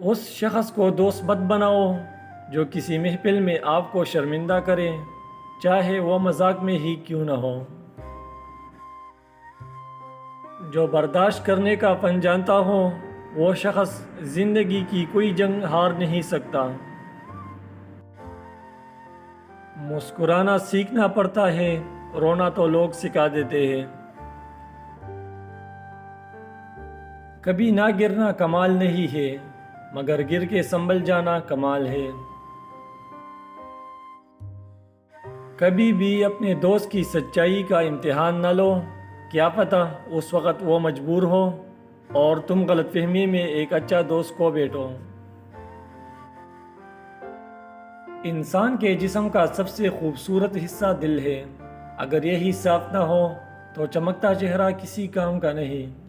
اس شخص کو دوست مت بناؤ جو کسی محفل میں آپ کو شرمندہ کرے، چاہے وہ مذاق میں ہی کیوں نہ ہو۔ جو برداشت کرنے کا فن جانتا ہو وہ شخص زندگی کی کوئی جنگ ہار نہیں سکتا۔ مسکرانا سیکھنا پڑتا ہے، رونا تو لوگ سکھا دیتے ہیں۔ کبھی نہ گرنا کمال نہیں ہے، مگر گر کے سنبھل جانا کمال ہے۔ کبھی بھی اپنے دوست کی سچائی کا امتحان نہ لو، کیا پتہ اس وقت وہ مجبور ہو اور تم غلط فہمی میں ایک اچھا دوست کھو بیٹھو۔ انسان کے جسم کا سب سے خوبصورت حصہ دل ہے، اگر یہی صاف نہ ہو تو چمکتا چہرہ کسی کام کا نہیں۔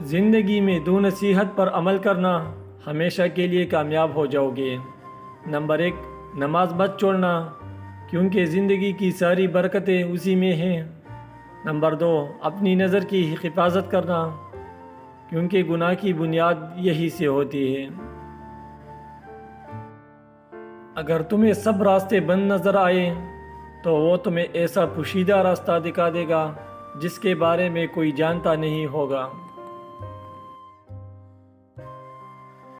زندگی میں دو نصیحت پر عمل کرنا، ہمیشہ کے لیے کامیاب ہو جاؤ گے۔ نمبر 1، نماز مت چھوڑنا، کیونکہ زندگی کی ساری برکتیں اسی میں ہیں۔ نمبر 2، اپنی نظر کی حفاظت کرنا، کیونکہ گناہ کی بنیاد یہی سے ہوتی ہے۔ اگر تمہیں سب راستے بند نظر آئے تو وہ تمہیں ایسا پوشیدہ راستہ دکھا دے گا جس کے بارے میں کوئی جانتا نہیں ہوگا۔